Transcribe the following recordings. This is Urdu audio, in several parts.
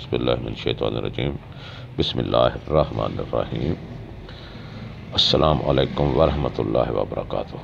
بسم اللہ من الشیطان الرجیم بسم اللہ الرحمن الرحیم السلام علیکم ورحمۃ اللہ وبرکاتہ۔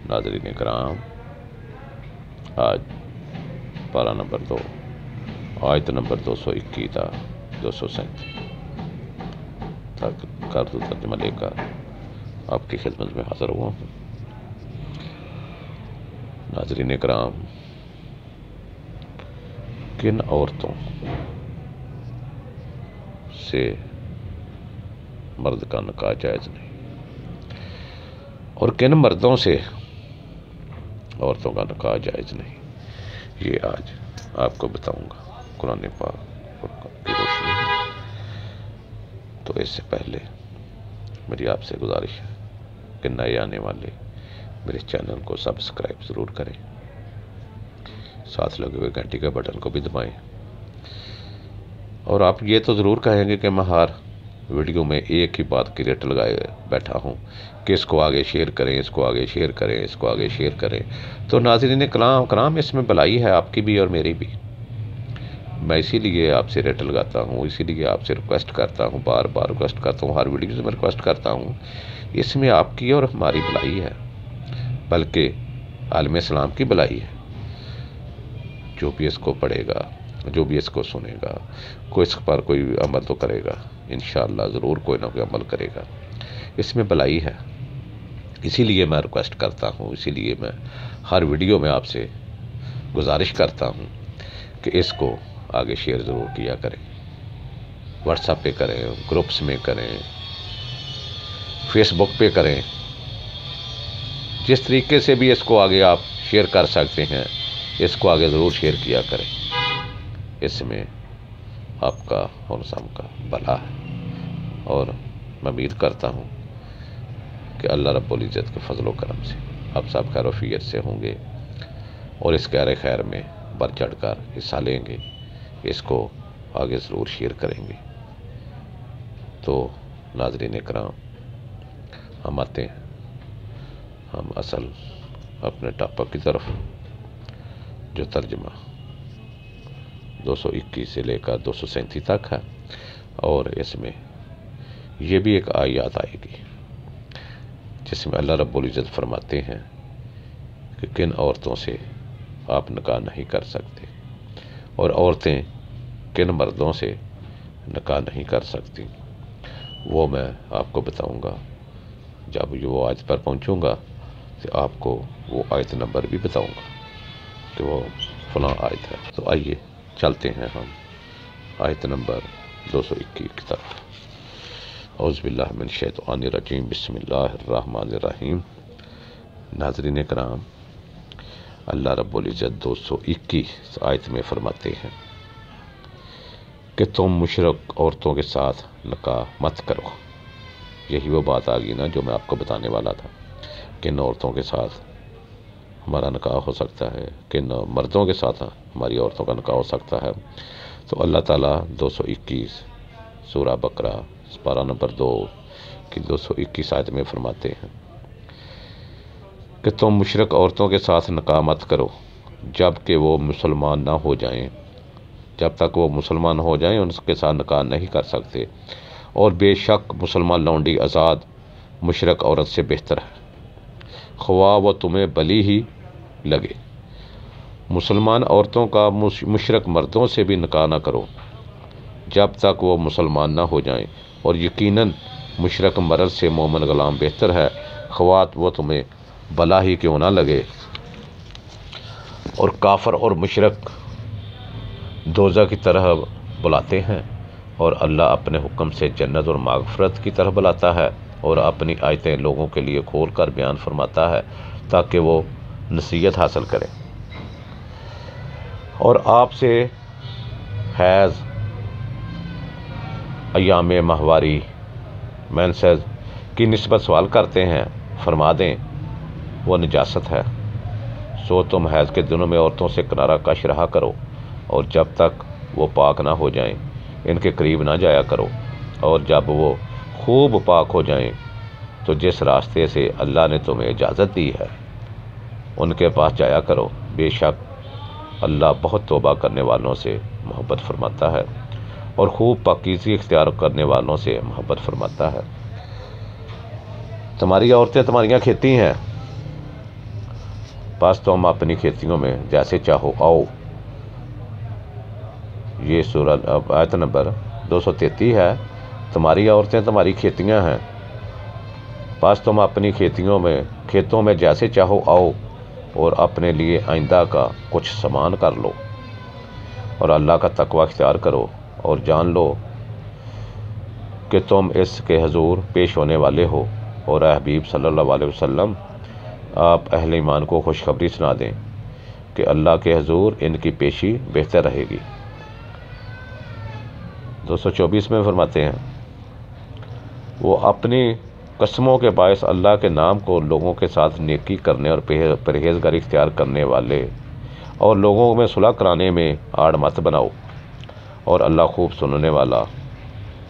ناظرین کرام، آج پارہ نمبر 2 آیت نمبر 221 تا 237 تک اردو ترجمہ لے کر آپ کی خدمت میں حاضر ہوا ہوں۔ ناظرین کرام، کن عورتوں سے مرد کا نکاح جائز نہیں اور کن مردوں سے عورتوں کا نکاح جائز نہیں، یہ آج آپ کو بتاؤں گا قرآن پاک کی روشنی میں۔ تو اس سے پہلے میری آپ سے گزارش ہے کہ نئے آنے والے میرے چینل کو سبسکرائب ضرور کریں، ساتھ لگے ہوئے گھنٹی کے بٹن کو بھی دبائیں، اور آپ یہ تو ضرور کہیں گے کہ میں ہر ویڈیو میں ایک ہی بات کی ریٹ لگائے بیٹھا ہوں کہ اس کو آگے شیئر کریں، اس کو آگے شیئر کریں، اس کو آگے شیئر کریں۔ تو ناظرین کرام، اس میں بھلائی ہے آپ کی بھی اور میری بھی۔ میں اسی لیے آپ سے ریٹ لگاتا ہوں، اسی لیے آپ سے ریکویسٹ کرتا ہوں، بار بار ریکویسٹ کرتا ہوں، ہر ویڈیو سے میں ریکویسٹ کرتا ہوں۔ اس میں آپ کی اور ہماری بھلائی ہے، بلکہ عالم اسلام کی بھلائی ہے۔ جو بھی اس کو پڑھے گا، جو بھی اس کو سنے گا، کوئی اس پر کوئی عمل تو کرے گا، انشاءاللہ ضرور کوئی نہ کوئی عمل کرے گا۔ اس میں بھلائی ہے، اسی لیے میں ریکویسٹ کرتا ہوں، اسی لیے میں ہر ویڈیو میں آپ سے گزارش کرتا ہوں کہ اس کو آگے شیئر ضرور کیا کریں، واٹس ایپ پہ کریں، گروپس میں کریں، فیس بک پہ کریں، جس طریقے سے بھی اس کو آگے آپ شیئر کر سکتے ہیں، اس کو آگے ضرور شیئر کیا کریں۔ اس میں آپ کا اور سب کا بھلا ہے، اور میں امید کرتا ہوں کہ اللہ رب العزت کے فضل و کرم سے آپ سب خیر و عافیت سے ہوں گے اور اس کہر خیر میں بڑھ چڑھ کر حصہ لیں گے، اس کو آگے ضرور شیئر کریں گے۔ تو ناظرین کرام، ہم آتے ہیں ہم اصل اپنے ٹاپک کی طرف، جو ترجمہ 221 سے لے کر 237 تک ہے، اور اس میں یہ بھی ایک آیات آئے گی جس میں اللہ رب العزت فرماتے ہیں کہ کن عورتوں سے آپ نکاح نہیں کر سکتے اور عورتیں کن مردوں سے نکاح نہیں کر سکتی۔ وہ میں آپ کو بتاؤں گا جب وہ آیت پر پہنچوں گا، تو آپ کو وہ آیت نمبر بھی بتاؤں گا کہ وہ فلاں آیت ہے۔ تو آئیے چلتے ہیں ہم آیت نمبر 221 کی طرف۔ اعوذ باللہ من الشیطان الرجیم بسم اللہ الرحمن الرحیم۔ ناظرین کرام، اللہ رب العزت 221 آیت میں فرماتے ہیں کہ تم مشرک عورتوں کے ساتھ نکاح مت کرو۔ یہی وہ بات آ گئی نا جو میں آپ کو بتانے والا تھا، کن عورتوں کے ساتھ ہمارا نکاح ہو سکتا ہے، کن مردوں کے ساتھ ہماری عورتوں کا نکاح ہو سکتا ہے۔ تو اللہ تعالیٰ 221 سورہ بقرہ پارہ نمبر 2 کی 221 آیت میں فرماتے ہیں کہ تم مشرک عورتوں کے ساتھ نکاح مت کرو جب کہ وہ مسلمان نہ ہو جائیں۔ جب تک وہ مسلمان ہو جائیں ان کے ساتھ نکاح نہیں کر سکتے، اور بے شک مسلمان لونڈی آزاد مشرک عورت سے بہتر ہے، خواہ وہ تمہیں بلی ہی لگے۔ مسلمان عورتوں کا مشرک مردوں سے بھی نکاح نہ کرو جب تک وہ مسلمان نہ ہو جائیں، اور یقیناً مشرک مرد سے مومن غلام بہتر ہے، خواہ وہ تمہیں بلا ہی کیوں نہ لگے۔ اور کافر اور مشرک دوزخ کی طرح بلاتے ہیں، اور اللہ اپنے حکم سے جنت اور مغفرت کی طرح بلاتا ہے، اور اپنی آیتیں لوگوں کے لیے کھول کر بیان فرماتا ہے تاکہ وہ نصیحت حاصل کریں۔ اور آپ سے حیض، ایام ماہواری، مینسز کی نسبت سوال کرتے ہیں، فرما دیں وہ نجاست ہے، سو تم حیض کے دنوں میں عورتوں سے کنارہ کش رہا کرو، اور جب تک وہ پاک نہ ہو جائیں ان کے قریب نہ جایا کرو، اور جب وہ خوب پاک ہو جائیں تو جس راستے سے اللہ نے تمہیں اجازت دی ہے ان کے پاس جایا کرو، بے شک اللہ بہت توبہ کرنے والوں سے محبت فرماتا ہے۔ اور خوب پاکیزگی اختیار کرنے والوں سے محبت فرماتا ہے۔ تمہاری عورتیں تمہاریاں کھیتی ہیں، بس تم اپنی کھیتیوں میں جیسے چاہو آؤ۔ یہ سورہ آیت نمبر 233 ہے۔ تمہاری عورتیں تمہاری کھیتیاں ہیں، بس تم اپنی کھیتوں میں جیسے چاہو آؤ اور اپنے لیے آئندہ کا کچھ سامان کر لو، اور اللہ کا تقوی اختیار کرو، اور جان لو کہ تم اس کے حضور پیش ہونے والے ہو۔ اور اے حبیب صلی اللہ علیہ وسلم، آپ اہل ایمان کو خوشخبری سنا دیں کہ اللہ کے حضور ان کی پیشی بہتر رہے گی۔ 224 میں فرماتے ہیں، وہ اپنی قسموں کے باعث اللہ کے نام کو لوگوں کے ساتھ نیکی کرنے اور پرہیزگاری اختیار کرنے والے اور لوگوں میں صلح کرانے میں آڑ مت بناؤ، اور اللہ خوب سننے والا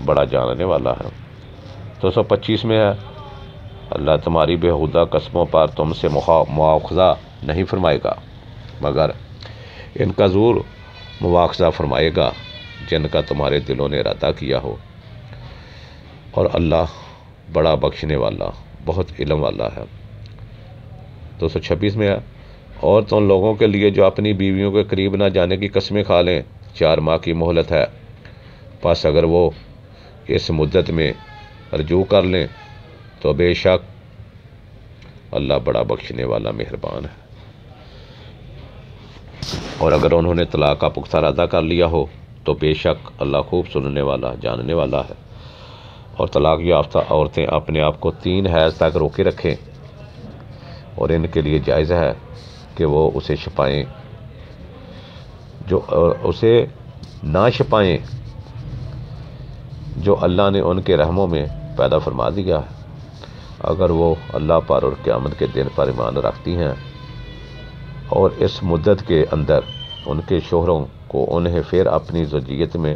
بڑا جاننے والا ہے۔ 225 میں ہے، اللہ تمہاری بےہودہ قسموں پر تم سے مواخذہ نہیں فرمائے گا، مگر ان کا ضرور مواخذہ فرمائے گا جن کا تمہارے دلوں نے ارادہ کیا ہو، اور اللہ بڑا بخشنے والا بہت علم والا ہے۔ 226 میں ہے، اور تم لوگوں کے لیے جو اپنی بیویوں کے قریب نہ جانے کی قسمیں کھا لیں 4 ماہ کی مہلت ہے، پس اگر وہ اس مدت میں رجوع کر لیں تو بے شک اللہ بڑا بخشنے والا مہربان ہے۔ اور اگر انہوں نے طلاق کا پختہ ارادہ کر لیا ہو تو بے شک اللہ خوب سننے والا جاننے والا ہے۔ اور طلاق یافتہ عورتیں اپنے آپ کو 3 حیض تک روکے رکھیں، اور ان کے لیے جائز ہے کہ وہ اسے چھپائیں، اسے نہ چھپائیں جو اللہ نے ان کے رحموں میں پیدا فرما دیا ہے، اگر وہ اللہ پر اور قیامت کے دن پر ایمان رکھتی ہیں، اور اس مدت کے اندر ان کے شوہروں کو انہیں پھر اپنی زوجیت میں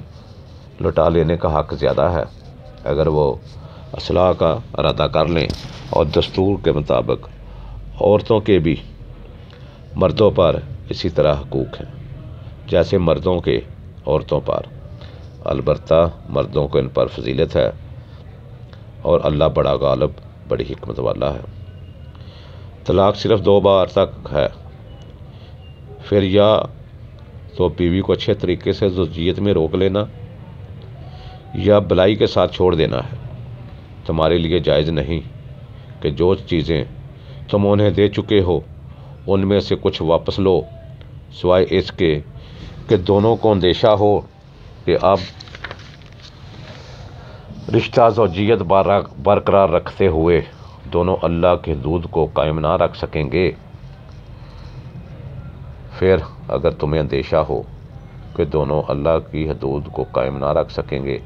لوٹا لینے کا حق زیادہ ہے، اگر وہ اصلاح کا ارادہ کر لیں۔ اور دستور کے مطابق عورتوں کے بھی مردوں پر اسی طرح حقوق ہیں جیسے مردوں کے عورتوں پر، البتہ مردوں کو ان پر فضیلت ہے، اور اللہ بڑا غالب بڑی حکمت والا ہے۔ طلاق صرف 2 بار تک ہے، پھر یا تو بیوی کو اچھے طریقے سے زوجیت میں روک لینا یا بلائی کے ساتھ چھوڑ دینا ہے۔ تمہارے لیے جائز نہیں کہ جو چیزیں تم انہیں دے چکے ہو ان میں سے کچھ واپس لو، سوائے اس کے کہ دونوں کو اندیشہ ہو کہ اب رشتہ زوجیت برقرار رکھتے ہوئے دونوں اللہ کے حدود کو قائم نہ رکھ سکیں گے۔ پھر اگر تمہیں اندیشہ ہو کہ دونوں اللہ کی حدود کو قائم نہ رکھ سکیں گے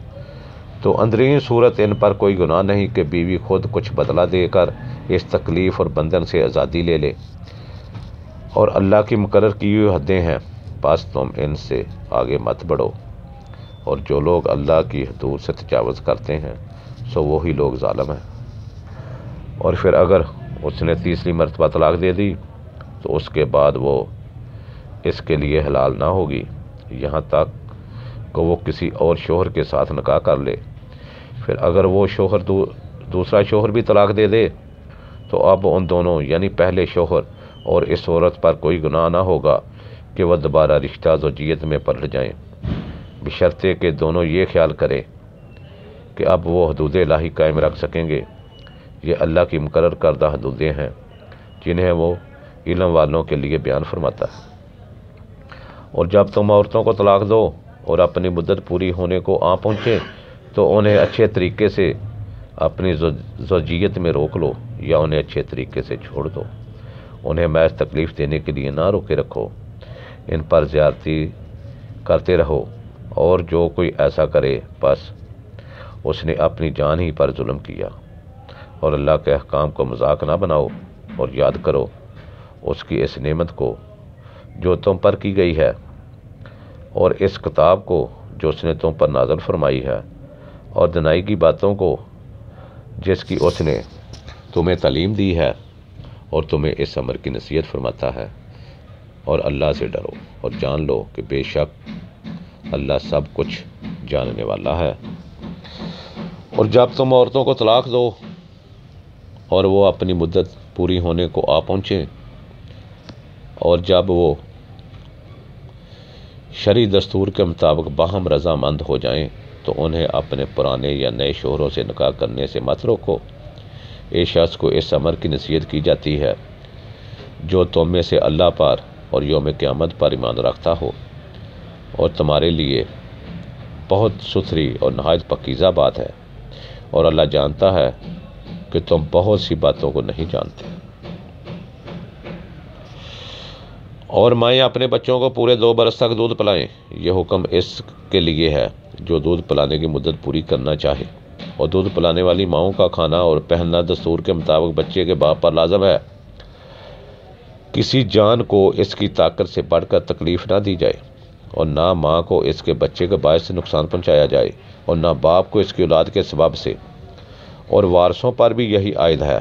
تو اندرین صورت ان پر کوئی گناہ نہیں کہ بیوی خود کچھ بدلہ دے کر اس تکلیف اور بندھن سے آزادی لے لے، اور اللہ کی مقرر کی ہوئی حدیں ہیں، بس تم ان سے آگے مت بڑھو، اور جو لوگ اللہ کی حدود سے تجاوز کرتے ہیں سو وہی لوگ ظالم ہیں۔ اور پھر اگر اس نے تیسری مرتبہ طلاق دے دی تو اس کے بعد وہ اس کے لیے حلال نہ ہوگی یہاں تک کہ وہ کسی اور شوہر کے ساتھ نکاح کر لے۔ پھر اگر وہ شوہر دوسرا شوہر بھی طلاق دے دے تو اب ان دونوں یعنی پہلے شوہر اور اس عورت پر کوئی گناہ نہ ہوگا کہ وہ دوبارہ رشتہ زوجیت میں پلٹ جائیں، بشرطے کہ دونوں یہ خیال کریں کہ اب وہ حدود الہی قائم رکھ سکیں گے۔ یہ اللہ کی مقرر کردہ حدودیں ہیں جنہیں وہ علم والوں کے لیے بیان فرماتا ہے۔ اور جب تم عورتوں کو طلاق دو اور اپنی مدت پوری ہونے کو آ پہنچے تو انہیں اچھے طریقے سے اپنی زوجیت میں روک لو یا انہیں اچھے طریقے سے چھوڑ دو، انہیں محض تکلیف دینے کے لیے نہ روکے رکھو، ان پر زیادتی کرتے رہو، اور جو کوئی ایسا کرے بس اس نے اپنی جان ہی پر ظلم کیا۔ اور اللہ کے احکام کو مذاق نہ بناؤ، اور یاد کرو اس کی اس نعمت کو جو تم پر کی گئی ہے، اور اس کتاب کو جو اس نے تم پر نازل فرمائی ہے، اور دنائی کی باتوں کو جس کی اس نے تمہیں تعلیم دی ہے، اور تمہیں اس امر کی نصیحت فرماتا ہے۔ اور اللہ سے ڈرو اور جان لو کہ بے شک اللہ سب کچھ جاننے والا ہے۔ اور جب تم عورتوں کو طلاق دو اور وہ اپنی مدت پوری ہونے کو آ پہنچیں، اور جب وہ شرعی دستور کے مطابق باہم رضامند ہو جائیں تو انہیں اپنے پرانے یا نئے شوہروں سے نکاح کرنے سے مت روکو۔ اس شخص کو اس امر کی نصیحت کی جاتی ہے جو تم میں سے اللہ پر اور یوم قیامت پر ایمان رکھتا ہو، اور تمہارے لیے بہت ستھری اور نہایت پاکیزہ بات ہے، اور اللہ جانتا ہے کہ تم بہت سی باتوں کو نہیں جانتے۔ اور مائیں اپنے بچوں کو پورے 2 برس تک دودھ پلائیں۔ یہ حکم اس کے لیے ہے جو دودھ پلانے کی مدت پوری کرنا چاہے، اور دودھ پلانے والی ماؤں کا کھانا اور پہننا دستور کے مطابق بچے کے باپ پر لازم ہے۔ کسی جان کو اس کی طاقت سے بڑھ کر تکلیف نہ دی جائے، اور نہ ماں کو اس کے بچے کے باعث سے نقصان پہنچایا جائے، اور نہ باپ کو اس کی اولاد کے سبب سے، اور وارثوں پر بھی یہی عائد ہے۔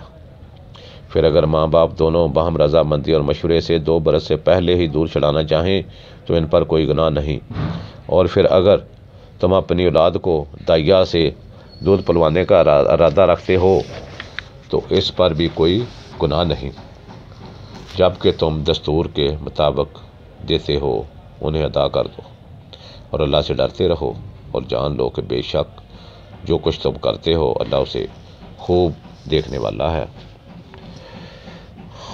پھر اگر ماں باپ دونوں باہم رضامندی اور مشورے سے 2 برس سے پہلے ہی دودھ چلانا چاہیں تو ان پر کوئی گناہ نہیں، اور پھر اگر تم اپنی اولاد کو دائیا سے دودھ پلوانے کا ارادہ رکھتے ہو تو اس پر بھی کوئی گناہ نہیں، جبکہ تم دستور کے مطابق دیتے ہو انہیں ادا کر دو، اور اللہ سے ڈرتے رہو، اور جان لو کہ بے شک جو کچھ تم کرتے ہو اللہ اسے خوب دیکھنے والا ہے۔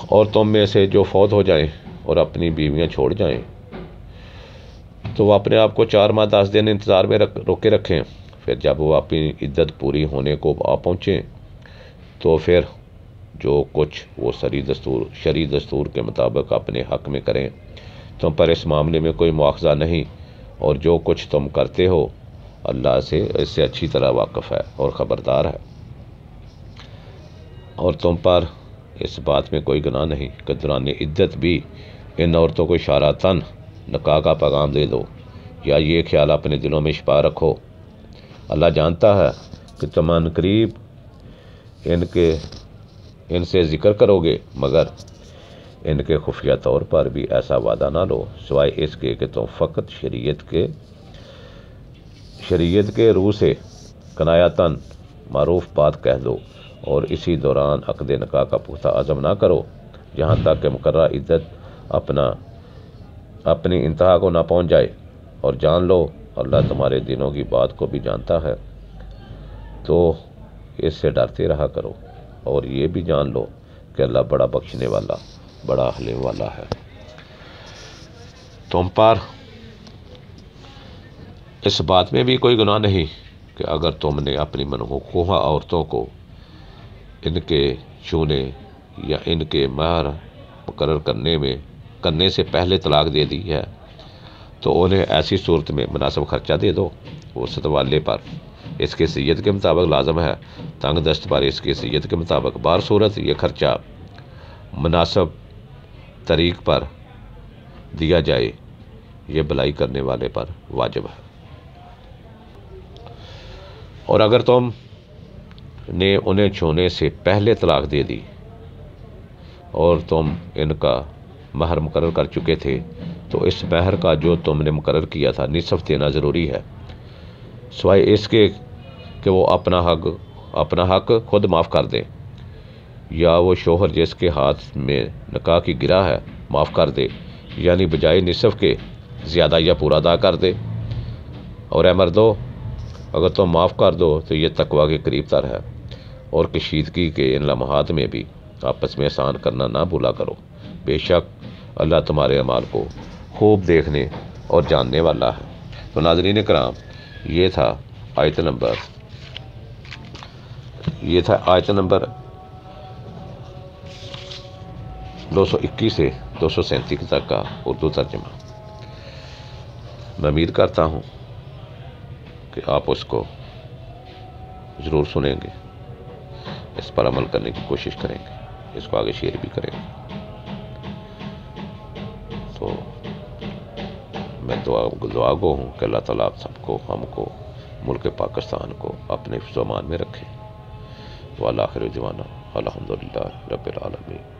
اور تم میں سے جو فوت ہو جائیں اور اپنی بیویاں چھوڑ جائیں تو وہ اپنے آپ کو 4 ماہ 10 دن انتظار میں روکے رکھیں۔ پھر جب وہ اپنی عدت پوری ہونے کو آ پہنچیں تو پھر جو کچھ وہ شرعی دستور کے مطابق اپنے حق میں کریں۔ تم پر اس معاملے میں کوئی مواخذہ نہیں، اور جو کچھ تم کرتے ہو اللہ سے اس سے اچھی طرح واقف ہے اور خبردار ہے۔ اور تم پر اس بات میں کوئی گناہ نہیں کہ دوران عدت بھی ان عورتوں کو اشارتاً نکاح کا پیغام دے دو، یا یہ خیال اپنے دلوں میں چھپا رکھو۔ اللہ جانتا ہے کہ تم ان قریب ان سے ذکر کرو گے، مگر ان کے خفیہ طور پر بھی ایسا وعدہ نہ لو سوائے اس کے کہ تم فقط شریعت کے روح سے کنایتاً معروف بات کہہ دو، اور اسی دوران عقد نکاح کا پختہ عزم نہ کرو جہاں تک کہ مقررہ عدت اپنی انتہا کو نہ پہنچ جائے۔ اور جان لو اللہ تمہارے دلوں کی بات کو بھی جانتا ہے، تو اس سے ڈرتے رہا کرو، اور یہ بھی جان لو کہ اللہ بڑا بخشنے والا بڑا حلیم والا ہے۔ تم پر اس بات میں بھی کوئی گناہ نہیں کہ اگر تم نے اپنی منحوسہ عورتوں کو ان کے چھونے یا ان کے مہر مقرر کرنے سے پہلے طلاق دے دی ہے تو انہیں ایسی صورت میں مناسب خرچہ دے دو۔ وسط والے پر اس کے سیت کے مطابق لازم ہے، تنگ دست پر اس کے سیت کے مطابق۔ بہر صورت یہ خرچہ مناسب طریق پر دیا جائے، یہ بلائی کرنے والے پر واجب ہے۔ اور اگر تم نے انہیں چھونے سے پہلے طلاق دے دی اور تم ان کا مہر مقرر کر چکے تھے تو اس مہر کا جو تم نے مقرر کیا تھا نصف دینا ضروری ہے، سوائے اس کے کہ وہ اپنا حق خود معاف کر دے، یا وہ شوہر جس کے ہاتھ میں نکاح کی گرہ ہے معاف کر دے، یعنی بجائے نصف کے زیادہ یا پورا ادا کر دے۔ اور اے مردو، اگر تم معاف کر دو تو یہ تقوی کے قریب تر ہے، اور کشیدگی کے ان لمحات میں بھی آپس میں احسان کرنا نہ بھولا کرو، بے شک اللہ تمہارے اعمال کو خوب دیکھنے اور جاننے والا ہے۔ تو ناظرین کرام، یہ تھا آیت نمبر 221 سے 237 تک کا اردو ترجمہ۔ میں امید کرتا ہوں کہ آپ اس کو ضرور سنیں گے، اس پر عمل کرنے کی کوشش کریں گے، اس کو آگے شیئر بھی کریں گے۔ تو میں دعا گو ہوں کہ اللہ تعالیٰ آپ سب کو، ہم کو، ملک پاکستان کو اپنے حفظ و امان میں رکھے۔ والآخر دعوانا الحمدللہ رب العالمین۔